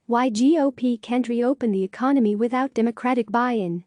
Why GOP can't reopen the economy without Democratic buy-in.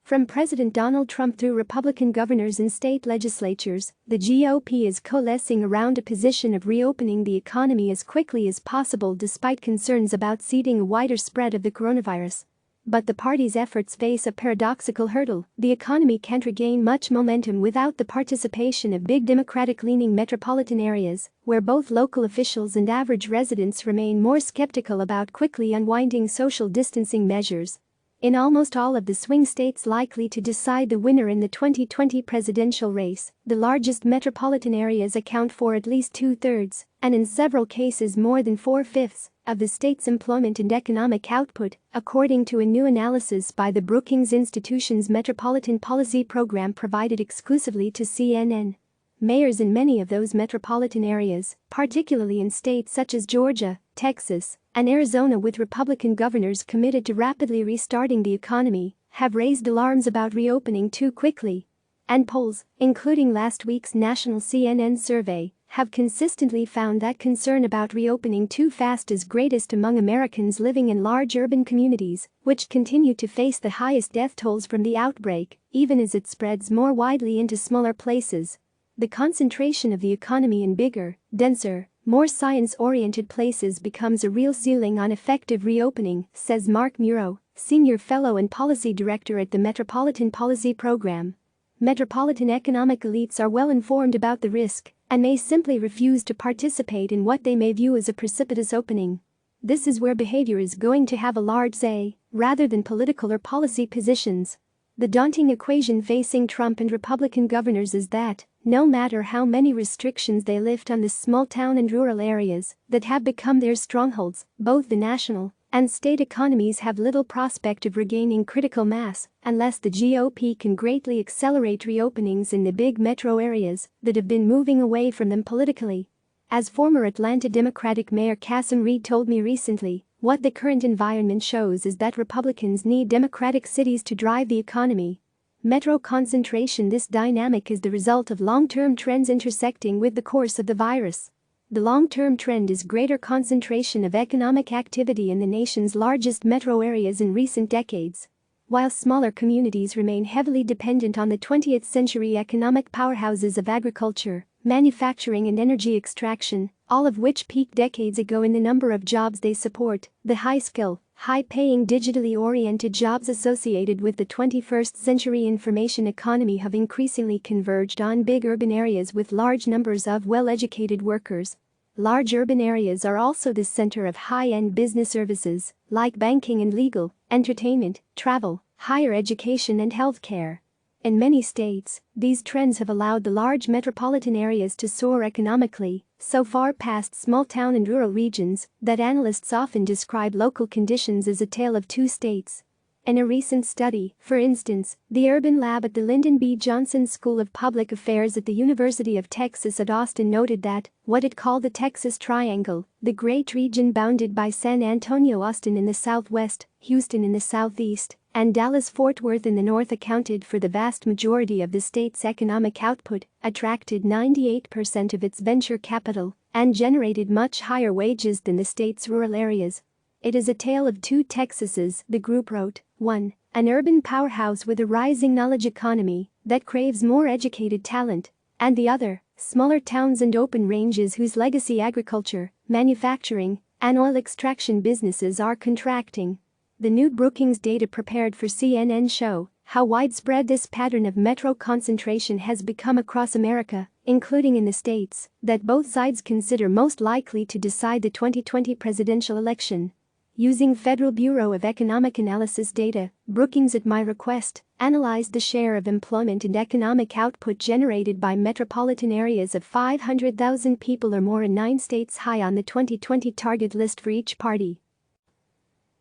From President Donald Trump through Republican governors and state legislatures, the GOP is coalescing around a position of reopening the economy as quickly as possible despite concerns about seeding a wider spread of the coronavirus. But the party's efforts face a paradoxical hurdle. The economy can't regain much momentum without the participation of big Democratic-leaning metropolitan areas, where both local officials and average residents remain more skeptical about quickly unwinding social distancing measures. In almost all of the swing states likely to decide the winner in the 2020 presidential race, the largest metropolitan areas account for at least two-thirds, and in several cases more than four-fifths, of the state's employment and economic output, according to a new analysis by the Brookings Institution's Metropolitan Policy Program provided exclusively to CNN. Mayors in many of those metropolitan areas, particularly in states such as Georgia, Texas, and Arizona with Republican governors committed to rapidly restarting the economy, have raised alarms about reopening too quickly. And polls, including last week's national CNN survey, have consistently found that concern about reopening too fast is greatest among Americans living in large urban communities, which continue to face the highest death tolls from the outbreak, even as it spreads more widely into smaller places. The concentration of the economy in bigger, denser, more science-oriented places becomes a real ceiling on effective reopening, says Mark Muro, Senior Fellow and Policy Director at the Metropolitan Policy Program. Metropolitan economic elites are well informed about the risk and may simply refuse to participate in what they may view as a precipitous opening. This is where behavior is going to have a large say, rather than political or policy positions. The daunting equation facing Trump and Republican governors is that, no matter how many restrictions they lift on the small town and rural areas that have become their strongholds, both the national and state economies have little prospect of regaining critical mass unless the GOP can greatly accelerate reopenings in the big metro areas that have been moving away from them politically. As former Atlanta Democratic Mayor Cassim Reed told me recently, what the current environment shows is that Republicans need Democratic cities to drive the economy. Metro concentration. This dynamic is the result of long-term trends intersecting with the course of the virus. The long-term trend is greater concentration of economic activity in the nation's largest metro areas in recent decades. While smaller communities remain heavily dependent on the 20th century economic powerhouses of agriculture, manufacturing and energy extraction, all of which peaked decades ago in the number of jobs they support, the high-skill, high-paying digitally oriented jobs associated with the 21st century information economy have increasingly converged on big urban areas with large numbers of well-educated workers. Large urban areas are also the center of high-end business services, like banking and legal, entertainment, travel, higher education and healthcare. In many states, these trends have allowed the large metropolitan areas to soar economically, so far past small town and rural regions that analysts often describe local conditions as a tale of two states. In a recent study, for instance, the Urban Lab at the Lyndon B. Johnson School of Public Affairs at the University of Texas at Austin noted that what it called the Texas Triangle, the great region bounded by San Antonio, Austin in the southwest, Houston in the southeast, and Dallas-Fort Worth in the north, accounted for the vast majority of the state's economic output, attracted 98% of its venture capital, and generated much higher wages than the state's rural areas. It is a tale of two Texases, the group wrote. One, an urban powerhouse with a rising knowledge economy that craves more educated talent, and the other, smaller towns and open ranges whose legacy agriculture, manufacturing, and oil extraction businesses are contracting. The new Brookings data prepared for CNN show how widespread this pattern of metro concentration has become across America, including in the states that both sides consider most likely to decide the 2020 presidential election. Using Federal Bureau of Economic Analysis data, Brookings at my request analyzed the share of employment and economic output generated by metropolitan areas of 500,000 people or more in 9 states high on the 2020 target list for each party.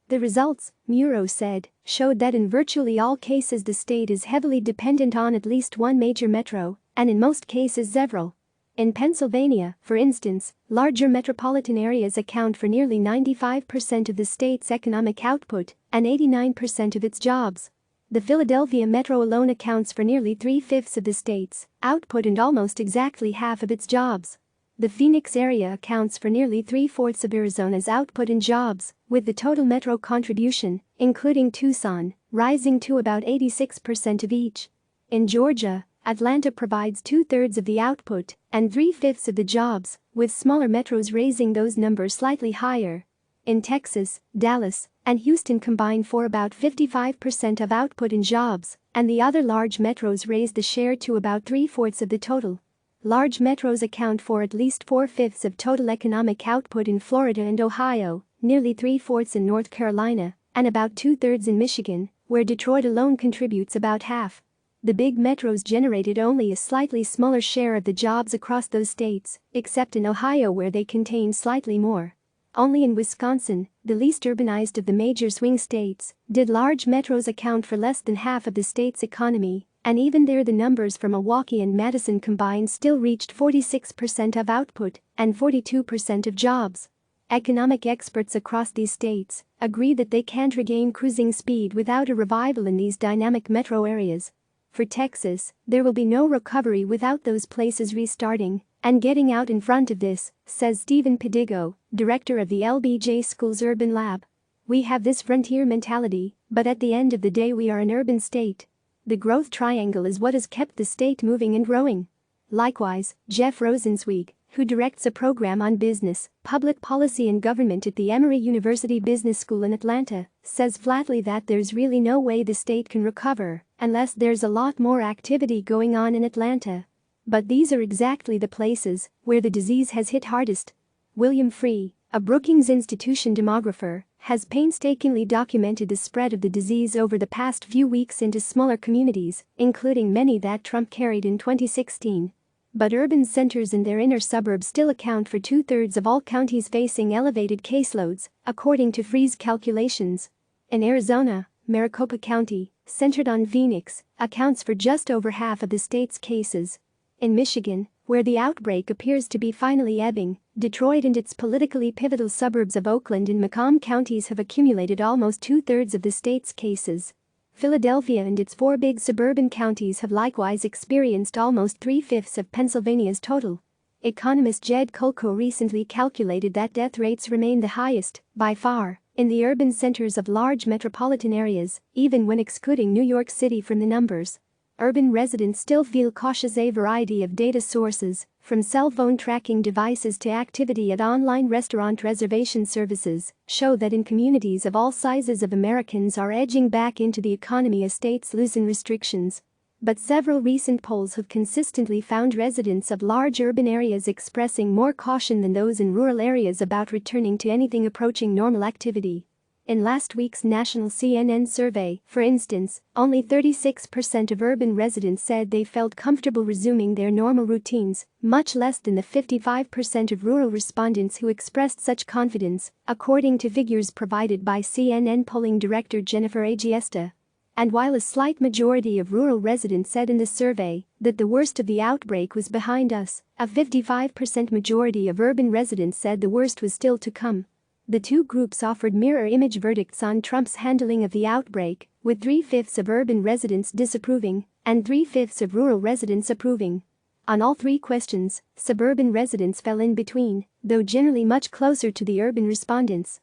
The results, Muro said, showed that in virtually all cases the state is heavily dependent on at least one major metro, and in most cases several. In Pennsylvania, for instance, larger metropolitan areas account for nearly 95% of the state's economic output and 89% of its jobs. The Philadelphia metro alone accounts for nearly 3/5 of the state's output and almost exactly half of its jobs. The Phoenix area accounts for nearly three-fourths of Arizona's output and jobs, with the total metro contribution, including Tucson, rising to about 86% of each. In Georgia, Atlanta provides two-thirds of the output and three-fifths of the jobs, with smaller metros raising those numbers slightly higher. In Texas, Dallas and Houston combine for about 55% of output and jobs, and the other large metros raise the share to about three-fourths of the total. Large metros account for at least four-fifths of total economic output in Florida and Ohio, nearly three-fourths in North Carolina, and about two-thirds in Michigan, where Detroit alone contributes about half. The big metros generated only a slightly smaller share of the jobs across those states, except in Ohio where they contain slightly more. Only in Wisconsin, the least urbanized of the major swing states, did large metros account for less than half of the state's economy, and even there the numbers for Milwaukee and Madison combined still reached 46% of output and 42% of jobs. Economic experts across these states agree that they can't regain cruising speed without a revival in these dynamic metro areas. For Texas, there will be no recovery without those places restarting and getting out in front of this, says Stephen Pedigo, director of the LBJ School's Urban Lab. We have this frontier mentality, but at the end of the day we are an urban state. The growth triangle is what has kept the state moving and growing. Likewise, Jeff Rosenzweig, who directs a program on business, public policy and government at the Emory University Business School in Atlanta, says flatly that there's really no way the state can recover unless there's a lot more activity going on in Atlanta. But these are exactly the places where the disease has hit hardest. William Free, a Brookings Institution demographer, has painstakingly documented the spread of the disease over the past few weeks into smaller communities, including many that Trump carried in 2016. But urban centers and their inner suburbs still account for two-thirds of all counties facing elevated caseloads, according to Free's calculations. In Arizona, Maricopa County, centered on Phoenix, accounts for just over half of the state's cases. In Michigan, where the outbreak appears to be finally ebbing, Detroit and its politically pivotal suburbs of Oakland and Macomb counties have accumulated almost two-thirds of the state's cases. Philadelphia and its four big suburban counties have likewise experienced almost three-fifths of Pennsylvania's total. Economist Jed Kolko recently calculated that death rates remain the highest, by far, in the urban centers of large metropolitan areas, even when excluding New York City from the numbers. Urban residents still feel cautious. A variety of data sources, from cell phone tracking devices to activity at online restaurant reservation services, show that in communities of all sizes of Americans are edging back into the economy as states loosen restrictions. But several recent polls have consistently found residents of large urban areas expressing more caution than those in rural areas about returning to anything approaching normal activity. In last week's national CNN survey, for instance, only 36% of urban residents said they felt comfortable resuming their normal routines, much less than the 55% of rural respondents who expressed such confidence, according to figures provided by CNN polling director Jennifer Agiesta. And while a slight majority of rural residents said in the survey that the worst of the outbreak was behind us, a 55% majority of urban residents said the worst was still to come. The two groups offered mirror-image verdicts on Trump's handling of the outbreak, with three-fifths of urban residents disapproving and three-fifths of rural residents approving. On all three questions, suburban residents fell in between, though generally much closer to the urban respondents.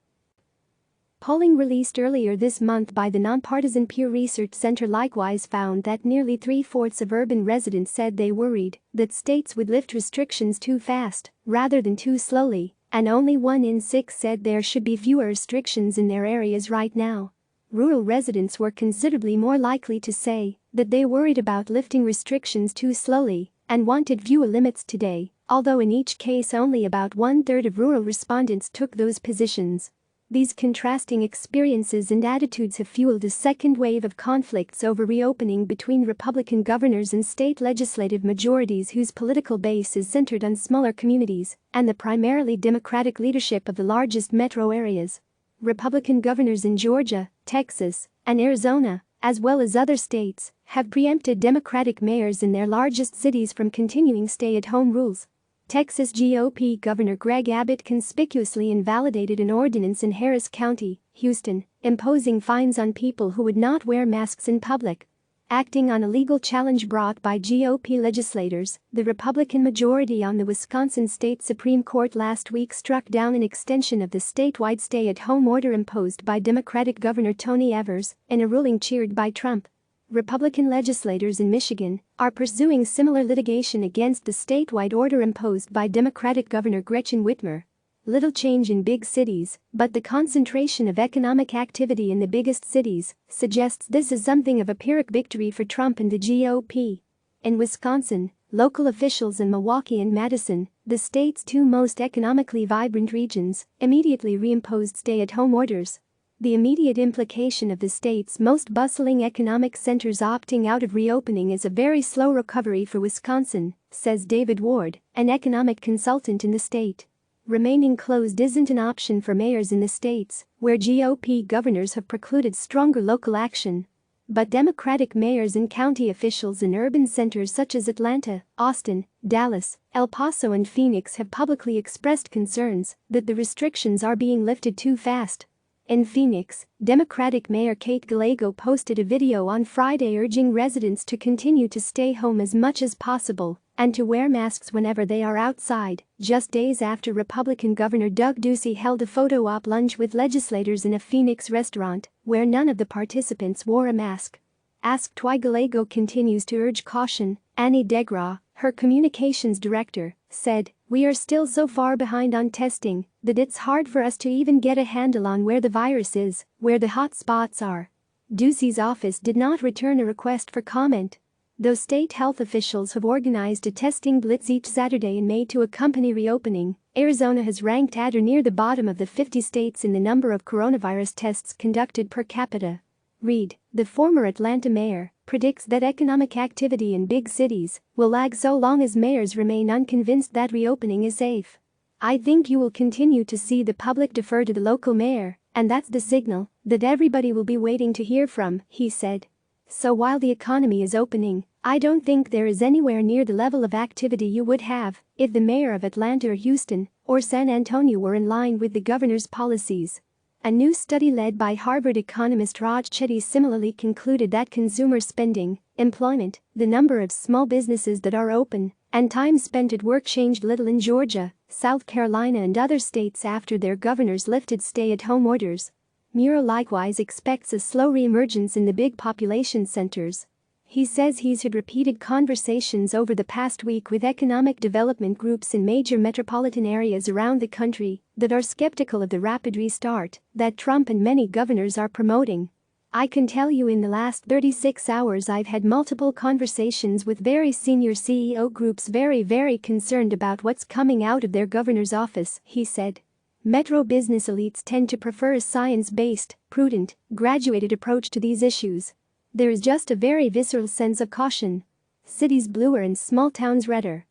Polling released earlier this month by the nonpartisan Pew Research Center likewise found that nearly three-fourths of urban residents said they worried that states would lift restrictions too fast rather than too slowly, and only 1 in 6 said there should be fewer restrictions in their areas right now. Rural residents were considerably more likely to say that they worried about lifting restrictions too slowly and wanted fewer limits today, although in each case only about one-third of rural respondents took those positions. These contrasting experiences and attitudes have fueled a second wave of conflicts over reopening between Republican governors and state legislative majorities whose political base is centered on smaller communities and the primarily Democratic leadership of the largest metro areas. Republican governors in Georgia, Texas, and Arizona, as well as other states, have preempted Democratic mayors in their largest cities from continuing stay-at-home rules. Texas GOP Governor Greg Abbott conspicuously invalidated an ordinance in Harris County, Houston, imposing fines on people who would not wear masks in public. Acting on a legal challenge brought by GOP legislators, the Republican majority on the Wisconsin State Supreme Court last week struck down an extension of the statewide stay-at-home order imposed by Democratic Governor Tony Evers in a ruling cheered by Trump. Republican legislators in Michigan are pursuing similar litigation against the statewide order imposed by Democratic Governor Gretchen Whitmer. Little change in big cities, but the concentration of economic activity in the biggest cities suggests this is something of a Pyrrhic victory for Trump and the GOP. In Wisconsin, local officials in Milwaukee and Madison, the state's two most economically vibrant regions, immediately reimposed stay-at-home orders. The immediate implication of the state's most bustling economic centers opting out of reopening is a very slow recovery for Wisconsin, says David Ward, an economic consultant in the state. Remaining closed isn't an option for mayors in the states, where GOP governors have precluded stronger local action. But Democratic mayors and county officials in urban centers such as Atlanta, Austin, Dallas, El Paso and Phoenix have publicly expressed concerns that the restrictions are being lifted too fast. In Phoenix, Democratic Mayor Kate Gallego posted a video on Friday urging residents to continue to stay home as much as possible and to wear masks whenever they are outside, just days after Republican Governor Doug Ducey held a photo-op lunch with legislators in a Phoenix restaurant where none of the participants wore a mask. Asked why Gallego continues to urge caution, Annie DeGraw, her communications director, said, "We are still so far behind on testing that it's hard for us to even get a handle on where the virus is, where the hot spots are." Ducey's office did not return a request for comment. Though state health officials have organized a testing blitz each Saturday in May to accompany reopening, Arizona has ranked at or near the bottom of the 50 states in the number of coronavirus tests conducted per capita. Reed, the former Atlanta mayor, predicts that economic activity in big cities will lag so long as mayors remain unconvinced that reopening is safe. "I think you will continue to see the public defer to the local mayor, and that's the signal that everybody will be waiting to hear from," he said. So while the economy is opening, I don't think there is anywhere near the level of activity you would have if the mayor of Atlanta or Houston or San Antonio were in line with the governor's policies. A new study led by Harvard economist Raj Chetty similarly concluded that consumer spending, employment, the number of small businesses that are open, and time spent at work changed little in Georgia, South Carolina and other states after their governors lifted stay-at-home orders. Muro likewise expects a slow re-emergence in the big population centers. He says he's had repeated conversations over the past week with economic development groups in major metropolitan areas around the country that are skeptical of the rapid restart that Trump and many governors are promoting. "I can tell you in the last 36 hours I've had multiple conversations with very senior CEO groups very concerned about what's coming out of their governor's office," he said. Metro business elites tend to prefer a science-based, prudent, graduated approach to these issues. There is just a very visceral sense of caution. Cities bluer and small towns redder.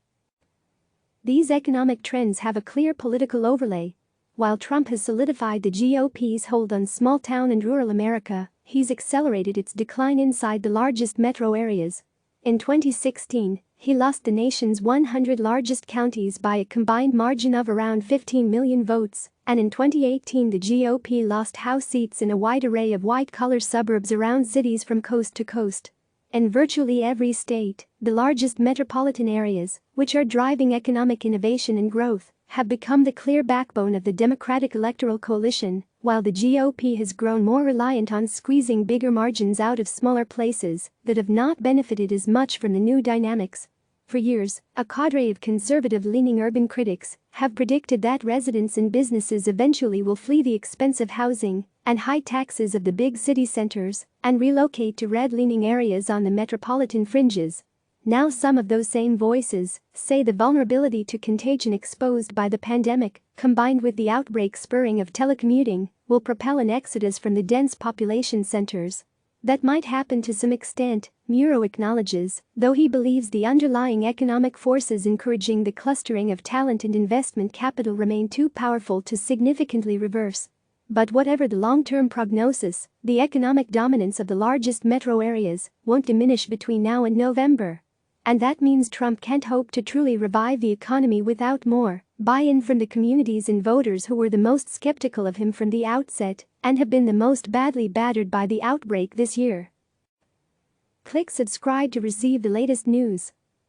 These economic trends have a clear political overlay. While Trump has solidified the GOP's hold on small town and rural America, he's accelerated its decline inside the largest metro areas. In 2016, he lost the nation's 100 largest counties by a combined margin of around 15 million votes, and in 2018 the GOP lost House seats in a wide array of white-collar suburbs around cities from coast to coast. In virtually every state, the largest metropolitan areas, which are driving economic innovation and growth, have become the clear backbone of the Democratic electoral coalition, while the GOP has grown more reliant on squeezing bigger margins out of smaller places that have not benefited as much from the new dynamics. For years, a cadre of conservative-leaning urban critics have predicted that residents and businesses eventually will flee the expensive housing and high taxes of the big city centers and relocate to red-leaning areas on the metropolitan fringes. Now some of those same voices say the vulnerability to contagion exposed by the pandemic, combined with the outbreak spurring of telecommuting, will propel an exodus from the dense population centers. That might happen to some extent, Muro acknowledges, though he believes the underlying economic forces encouraging the clustering of talent and investment capital remain too powerful to significantly reverse. But whatever the long-term prognosis, the economic dominance of the largest metro areas won't diminish between now and November. And that means Trump can't hope to truly revive the economy without more buy-in from the communities and voters who were the most skeptical of him from the outset and have been the most badly battered by the outbreak this year. Click subscribe to receive the latest news.